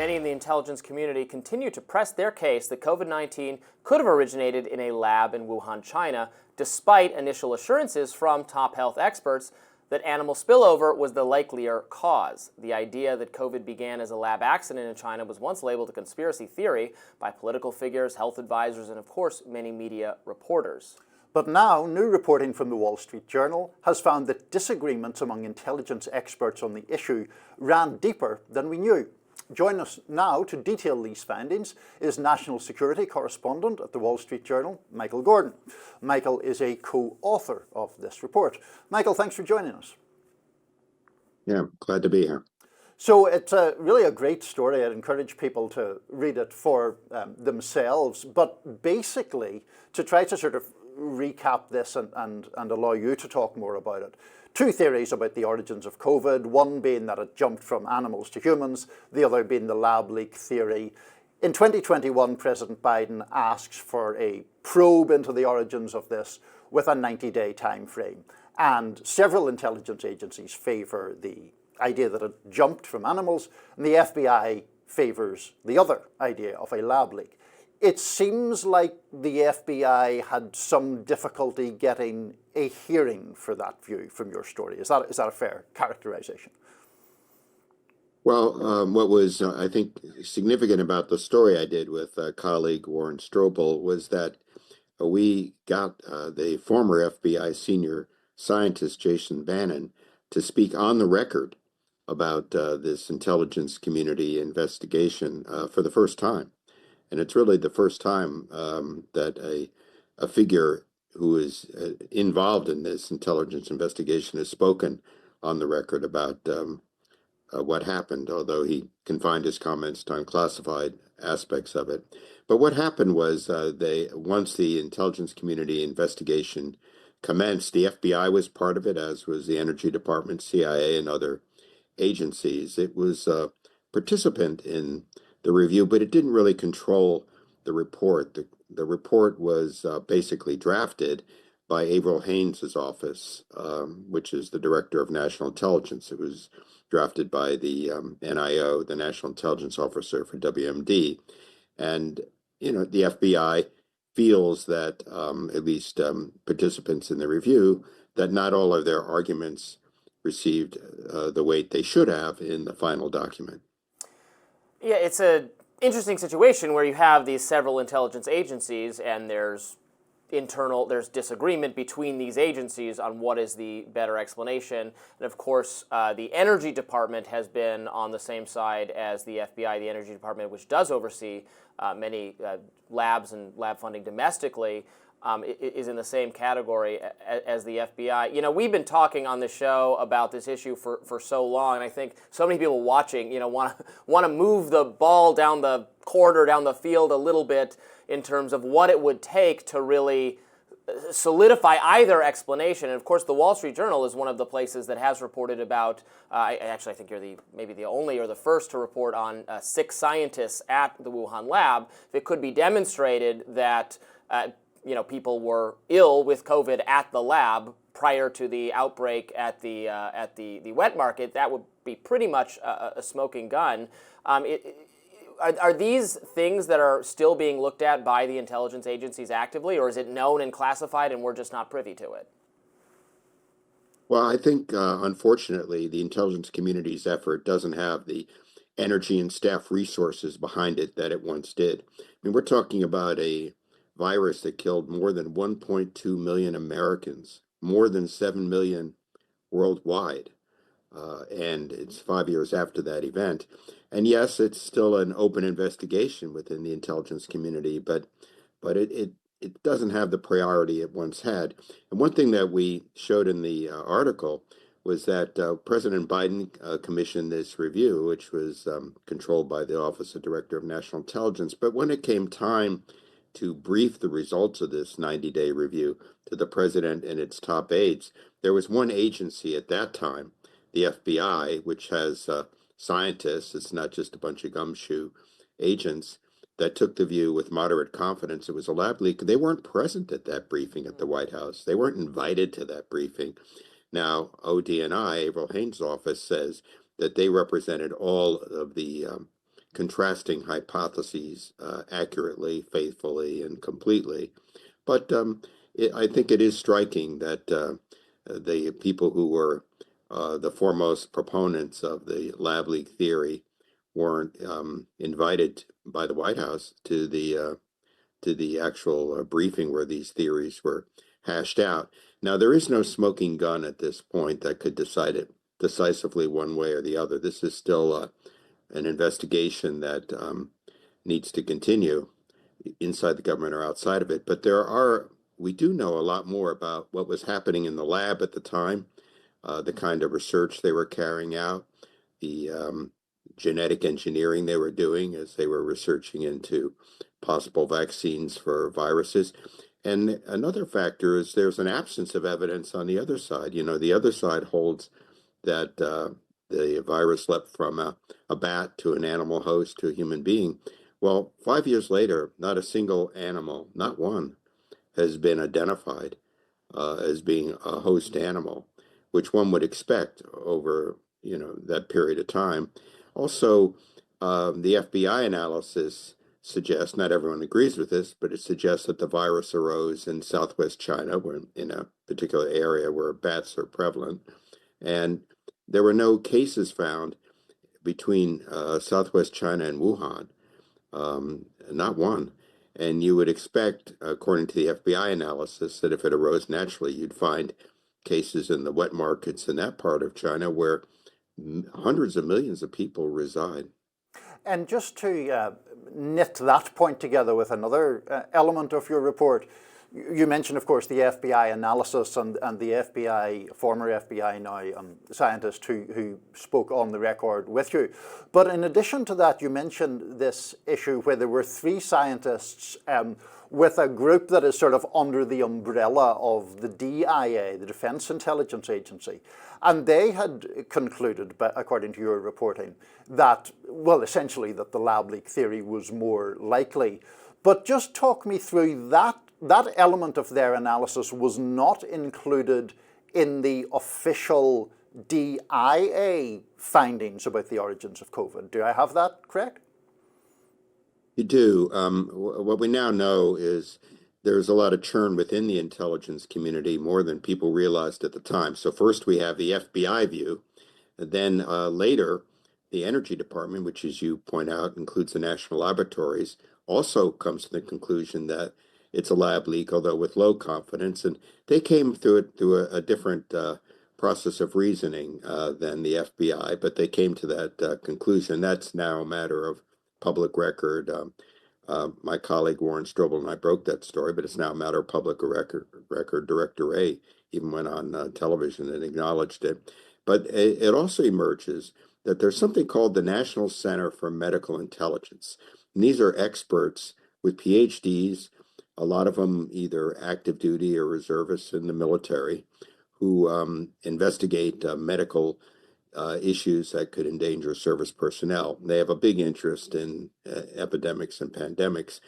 many in the intelligence community continue to press their case that COVID-19 could have originated in a lab in Wuhan, China, despite initial assurances from top health experts that animal spillover was the likelier cause. The idea that COVID began as a lab accident in China was once labeled a conspiracy theory by political figures, health advisors, and of course, many media reporters. But now, new reporting from the Wall Street Journal has found that disagreements among intelligence experts on the issue ran deeper than we knew. Joining us now to detail these findings is national security correspondent at the Wall Street Journal, Michael Gordon. Michael is a co-author of this report. Michael, thanks for joining us. Yeah, glad to be here. So it's really a great story. I'd encourage people to read it for themselves. But basically, to try to sort of recap this and allow you to talk more about it. Two theories about the origins of COVID, one being that it jumped from animals to humans, the other being the lab leak theory. In 2021, President Biden asks for a probe into the origins of this with a 90-day time frame. And several intelligence agencies favor the idea that it jumped from animals, and the FBI favors the other idea of a lab leak. It seems like the FBI had some difficulty getting a hearing for that view from your story. Is that a fair characterization? Well, what was, I think, significant about the story I did with colleague Warren Strobel was that we got the former FBI senior scientist, Jason Bannon, to speak on the record about this intelligence community investigation for the first time. And it's really the first time that a figure who is involved in this intelligence investigation has spoken on the record about what happened, although he confined his comments to unclassified aspects of it. But what happened was once the intelligence community investigation commenced, the FBI was part of it, as was the Energy Department, CIA, and other agencies. It was a participant in the review, but it didn't really control the report. The report was basically drafted by Avril Haines' office, which is the Director of National Intelligence. It was drafted by the NIO, the National Intelligence Officer for WMD. And, the FBI feels that, at least participants in the review, that not all of their arguments received the weight they should have in the final document. Yeah, it's an interesting situation where you have these several intelligence agencies and there's disagreement between these agencies on what is the better explanation. And of course, the Energy Department has been on the same side as the FBI, the Energy Department, which does oversee many labs and lab funding domestically, is in the same category as the FBI. We've been talking on the show about this issue for so long, and I think so many people watching, want to move the ball down the court or down the field a little bit in terms of what it would take to really solidify either explanation. And of course, the Wall Street Journal is one of the places that has reported about, I think you're maybe the only or the first to report on 6 scientists at the Wuhan lab. If it could be demonstrated that people were ill with COVID at the lab prior to the outbreak at the wet market, that would be pretty much a smoking gun. Are these things that are still being looked at by the intelligence agencies actively, or is it known and classified and we're just not privy to it? Well, I think, unfortunately, the intelligence community's effort doesn't have the energy and staff resources behind it that it once did. I mean, we're talking about a virus that killed more than 1.2 million Americans, more than 7 million worldwide. And it's 5 years after that event. And yes, it's still an open investigation within the intelligence community, but it doesn't have the priority it once had. And one thing that we showed in the article was that President Biden commissioned this review, which was controlled by the Office of Director of National Intelligence. But when it came time to brief the results of this 90-day review to the president and its top aides, there was one agency at that time, the FBI, which has scientists, it's not just a bunch of gumshoe agents, that took the view with moderate confidence it was a lab leak. They weren't present at that briefing at the White House. They weren't invited to that briefing. Now, ODNI, Avril Haines' office, says that they represented all of the contrasting hypotheses accurately, faithfully, and completely. But I think it is striking that the people who were the foremost proponents of the lab leak theory weren't invited by the White House to the actual briefing where these theories were hashed out. Now, there is no smoking gun at this point that could decide it decisively one way or the other. This is still an investigation that needs to continue inside the government or outside of it. But we do know a lot more about what was happening in the lab at the time, the kind of research they were carrying out, the genetic engineering they were doing as they were researching into possible vaccines for viruses. And another factor is there's an absence of evidence on the other side. You know, the other side holds that the virus leapt from a bat to an animal host to a human being. Well, 5 years later, not a single animal, not one, has been identified as being a host animal, which one would expect over, that period of time. Also, the FBI analysis suggests, not everyone agrees with this, but it suggests that the virus arose in southwest China, in a particular area where bats are prevalent. And there were no cases found between southwest China and Wuhan, not one. And you would expect, according to the FBI analysis, that if it arose naturally, you'd find cases in the wet markets in that part of China where hundreds of millions of people reside. And just to knit that point together with another element of your report, you mentioned, of course, the FBI analysis and the FBI, former FBI now scientist who spoke on the record with you. But in addition to that, you mentioned this issue where there were three scientists with a group that is sort of under the umbrella of the DIA, the Defense Intelligence Agency. And they had concluded, according to your reporting, that, well, essentially that the lab leak theory was more likely. But just talk me through that element of their analysis was not included in the official DIA findings about the origins of COVID. Do I have that correct? You do. What we now know is there's a lot of churn within the intelligence community, more than people realized at the time. So first we have the FBI view, and then later the Energy Department, which, as you point out, includes the national laboratories, also comes to the conclusion that it's a lab leak, although with low confidence. And they came through it through a different process of reasoning than the FBI, but they came to that conclusion. That's now a matter of public record. My colleague Warren Strobel and I broke that story, but it's now a matter of public record. Director Ray even went on television and acknowledged it. But it also emerges that there's something called the National Center for Medical Intelligence. And these are experts with PhDs, a lot of them either active duty or reservists in the military, who investigate medical issues that could endanger service personnel. They have a big interest in epidemics and pandemics.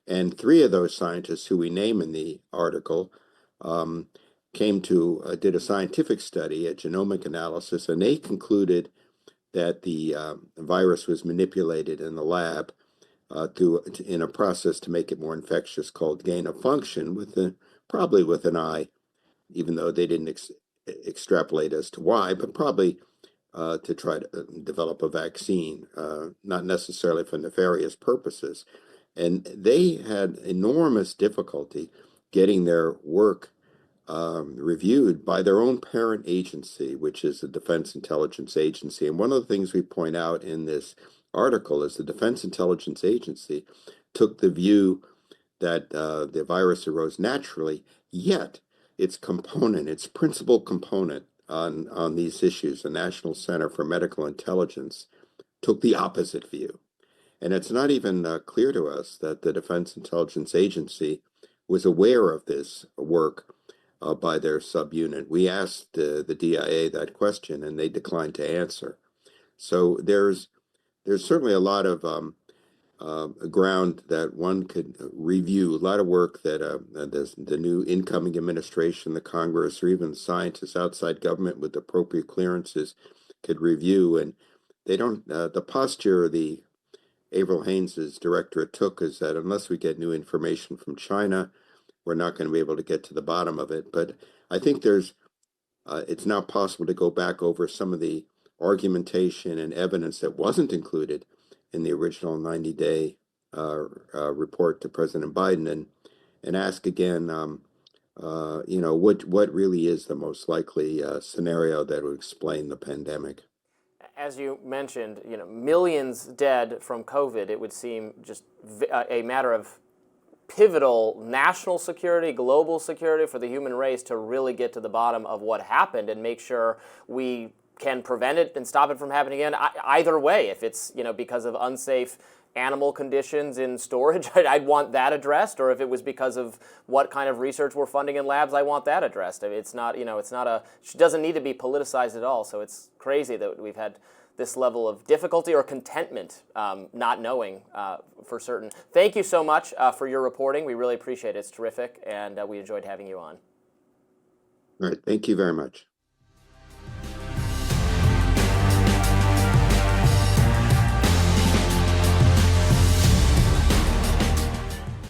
And three of those scientists who we name in the article did a scientific study, a genomic analysis, and they concluded that the virus was manipulated in the lab in a process to make it more infectious called gain of function, probably with an eye, even though they didn't extrapolate as to why, but probably to try to develop a vaccine, not necessarily for nefarious purposes. And they had enormous difficulty getting their work reviewed by their own parent agency, which is the Defense Intelligence Agency. And one of the things we point out in this article is the Defense Intelligence Agency took the view that the virus arose naturally, yet its principal component on these issues, the National Center for Medical Intelligence, took the opposite view. And it's not even clear to us that the Defense Intelligence Agency was aware of this work by their subunit. We asked the DIA that question, and they declined to answer. So there's certainly a lot of ground that one could review, a lot of work that the new incoming administration, the Congress, or even scientists outside government with appropriate clearances could review. And they don't, the posture of the Avril Haines' directorate took, is that unless we get new information from China, we're not going to be able to get to the bottom of it. But I think it's now possible to go back over some of the argumentation and evidence that wasn't included in the original 90-day report to President Biden, and ask again, what really is the most likely scenario that would explain the pandemic. As you mentioned, millions dead from COVID. It would seem just a matter of pivotal national security, global security for the human race to really get to the bottom of what happened and make sure we can prevent it and stop it from happening again. Either way, if it's because of unsafe animal conditions in storage, I'd want that addressed, or if it was because of what kind of research we're funding in labs, I want that addressed. It's not, it doesn't need to be politicized at all. So it's crazy that we've had this level of difficulty or contentment, not knowing for certain. Thank you so much for your reporting. We really appreciate it. It's terrific, and we enjoyed having you on. All right. Thank you very much.